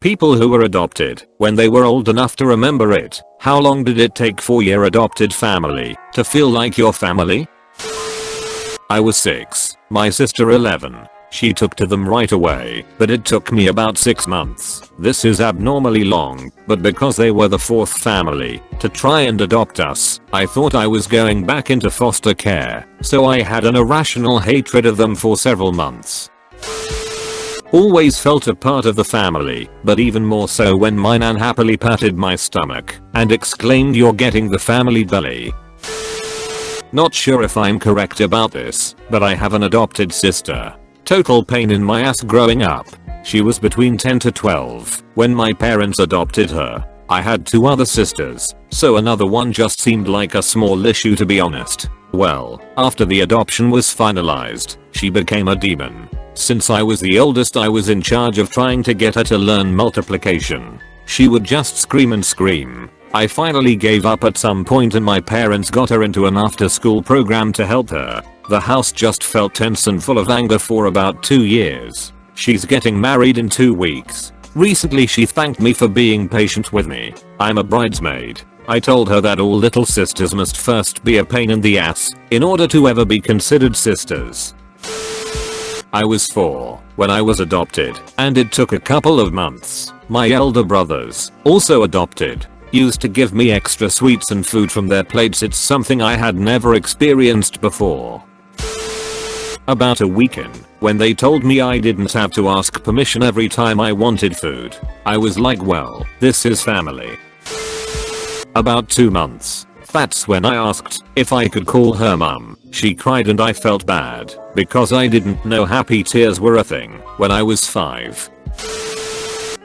People who were adopted when they were old enough to remember it. How long did it take for your adopted family to feel like your family? I was 6, my sister 11. She took to them right away, but it took me about 6 months. This is abnormally long, but because they were the 4th family to try and adopt us, I thought I was going back into foster care, so I had an irrational hatred of them for several months. Always felt a part of the family, but even more so when my nan happily patted my stomach and exclaimed, "You're getting the family belly." Not sure if I'm correct about this, but I have an adopted sister. Total pain in my ass growing up. She was between 10 to 12 when my parents adopted her. I had 2 other sisters, so another one just seemed like a small issue, to be honest. Well, after the adoption was finalized, she became a demon. Since I was the oldest, I was in charge of trying to get her to learn multiplication. She would just scream and scream. I finally gave up at some point and my parents got her into an after-school program to help her. The house just felt tense and full of anger for about 2 years. She's getting married in 2 weeks. Recently she thanked me for being patient with me. I'm a bridesmaid. I told her that all little sisters must first be a pain in the ass in order to ever be considered sisters. I was 4 when I was adopted, and it took a couple of months. My elder brothers, also adopted, used to give me extra sweets and food from their plates. It's something I had never experienced before. About a week in, when they told me I didn't have to ask permission every time I wanted food, I was like, well, this is family. About 2 months, that's when I asked if I could call her mum. She cried and I felt bad because I didn't know happy tears were a thing when I was 5.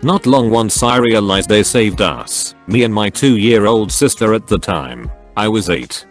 Not long once I realized they saved us, me and my 2-year-old sister at the time. I was 8.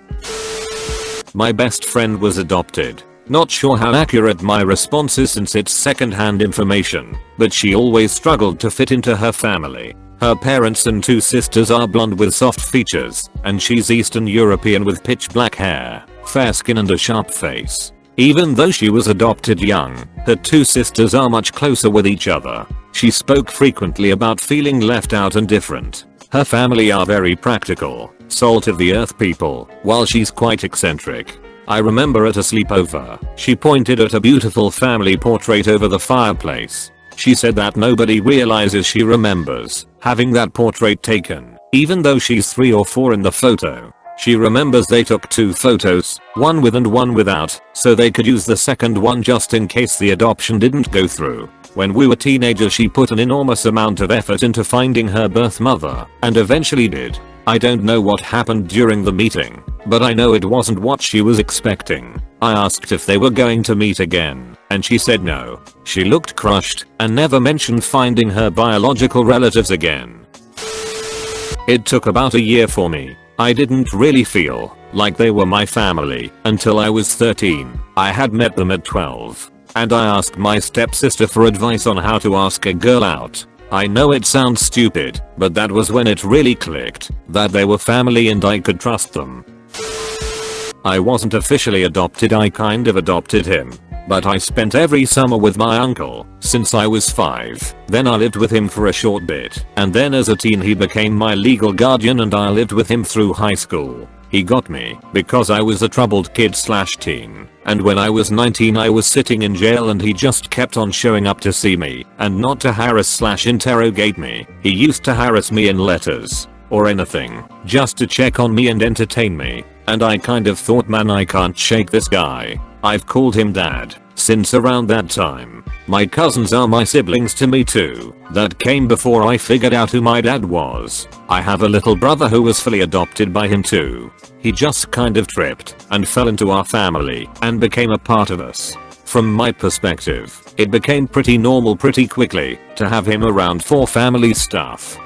My best friend was adopted. Not sure how accurate my response is since it's second-hand information, but she always struggled to fit into her family. Her parents and 2 sisters are blonde with soft features, and she's Eastern European with pitch black hair, fair skin and a sharp face. Even though she was adopted young, her 2 sisters are much closer with each other. She spoke frequently about feeling left out and different. Her family are very practical, salt of the earth people, while she's quite eccentric. I remember at a sleepover, she pointed at a beautiful family portrait over the fireplace. She said that nobody realizes she remembers having that portrait taken, even though she's 3 or 4 in the photo. She remembers they took 2 photos, one with and one without, so they could use the second one just in case the adoption didn't go through. When we were teenagers, she put an enormous amount of effort into finding her birth mother, and eventually did. I don't know what happened during the meeting, but I know it wasn't what she was expecting. I asked if they were going to meet again, and she said no. She looked crushed and never mentioned finding her biological relatives again. It took about a year for me. I didn't really feel like they were my family until I was 13. I had met them at 12, and I asked my stepsister for advice on how to ask a girl out. I know it sounds stupid, but that was when it really clicked that they were family and I could trust them. I wasn't officially adopted, I kind of adopted him. But I spent every summer with my uncle since I was 5. Then I lived with him for a short bit, and then as a teen he became my legal guardian and I lived with him through high school. He got me because I was a troubled kid/teen, and when I was 19 I was sitting in jail and he just kept on showing up to see me and not to harass/interrogate me. He used to harass me in letters or anything just to check on me and entertain me, and I kind of thought, man, I can't shake this guy. I've called him dad since around that time. My cousins are my siblings to me too. That came before I figured out who my dad was. I have a little brother who was fully adopted by him too. He just kind of tripped and fell into our family and became a part of us. From my perspective, it became pretty normal pretty quickly to have him around for family stuff.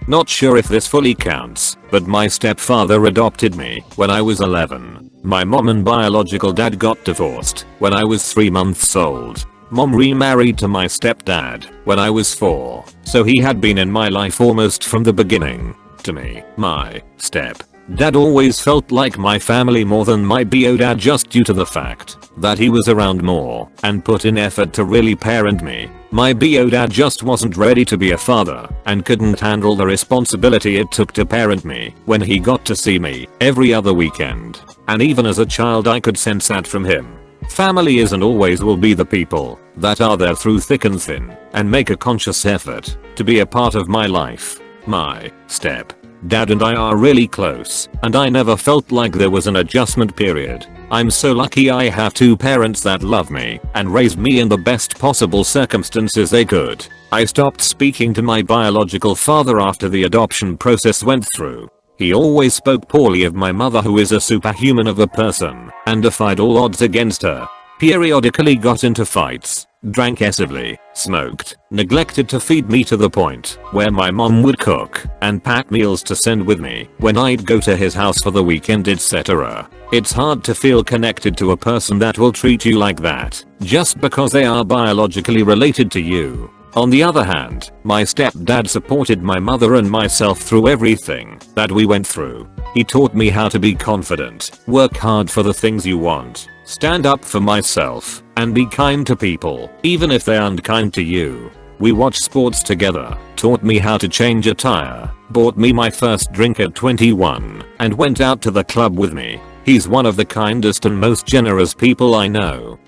Not sure if this fully counts, but my stepfather adopted me when I was 11. My mom and biological dad got divorced when I was 3 months old. Mom remarried to my stepdad when I was 4, so he had been in my life almost from the beginning. To me, my step Dad always felt like my family more than my bio dad just due to the fact that he was around more and put in effort to really parent me. My bio dad just wasn't ready to be a father and couldn't handle the responsibility it took to parent me when he got to see me every other weekend. And even as a child I could sense that from him. Family is and always will be the people that are there through thick and thin and make a conscious effort to be a part of my life. My step-dad and I are really close and I never felt like there was an adjustment period. I'm so lucky I have two parents that love me and raised me in the best possible circumstances they could. I stopped speaking to my biological father after the adoption process went through. He always spoke poorly of my mother, who is a superhuman of a person, and defied all odds against her. Periodically got into fights, drank excessively, smoked, neglected to feed me to the point where my mom would cook and pack meals to send with me when I'd go to his house for the weekend, etc. It's hard to feel connected to a person that will treat you like that just because they are biologically related to you. On the other hand, my stepdad supported my mother and myself through everything that we went through. He taught me how to be confident, work hard for the things you want, stand up for myself, and be kind to people, even if they aren't kind to you. We watched sports together, taught me how to change a tire, bought me my first drink at 21, and went out to the club with me. He's one of the kindest and most generous people I know.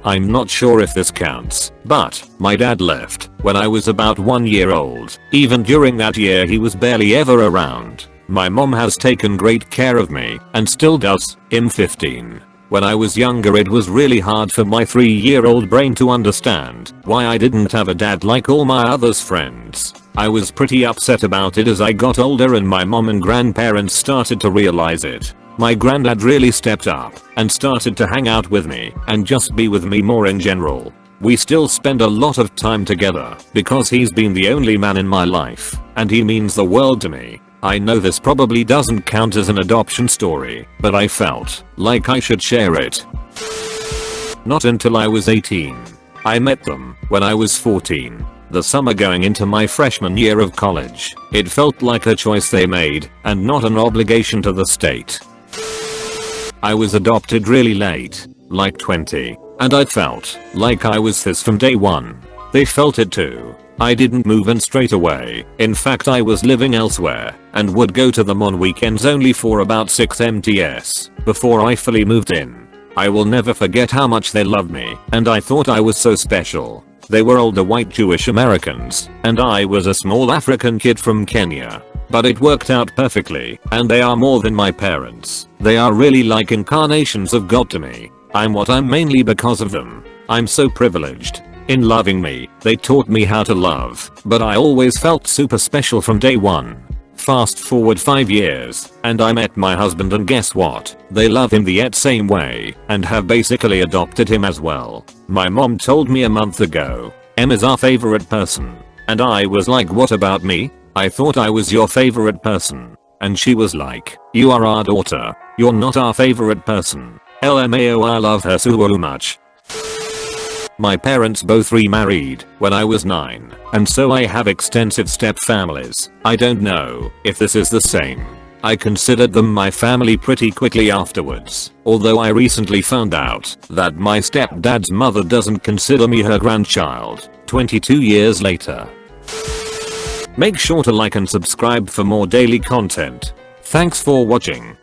I'm not sure if this counts, but my dad left when I was about 1 year old. Even during that year he was barely ever around. My mom has taken great care of me and still does. I'm 15. When I was younger it was really hard for my 3-year-old brain to understand why I didn't have a dad like all my other's friends. I was pretty upset about it as I got older and my mom and grandparents started to realize it. My granddad really stepped up and started to hang out with me and just be with me more in general. We still spend a lot of time together because he's been the only man in my life and he means the world to me. I know this probably doesn't count as an adoption story, but I felt like I should share it. Not until I was 18. I met them when I was 14. The summer going into my freshman year of college. It felt like a choice they made and not an obligation to the state. I was adopted really late, like 20, and I felt like I was his from day one. They felt it too. I didn't move in straight away. In fact I was living elsewhere and would go to them on weekends only for about 6 MTS before I fully moved in. I will never forget how much they loved me and I thought I was so special. They were older white Jewish Americans and I was a small African kid from Kenya. But it worked out perfectly and they are more than my parents. They are really like incarnations of God to me. I'm what I'm mainly because of them. I'm so privileged. In loving me, they taught me how to love, but I always felt super special from day one. Fast forward 5 years, and I met my husband and guess what? They love him the yet same way, and have basically adopted him as well. My mom told me a month ago, Emma's our favorite person. And I was like, what about me? I thought I was your favorite person. And she was like, you are our daughter, you're not our favorite person. LMAO, I love her so much. My parents both remarried when I was 9, and so I have extensive step families. I don't know if this is the same. I considered them my family pretty quickly afterwards, although I recently found out that my stepdad's mother doesn't consider me her grandchild, 22 years later. Make sure to like and subscribe for more daily content. Thanks for watching.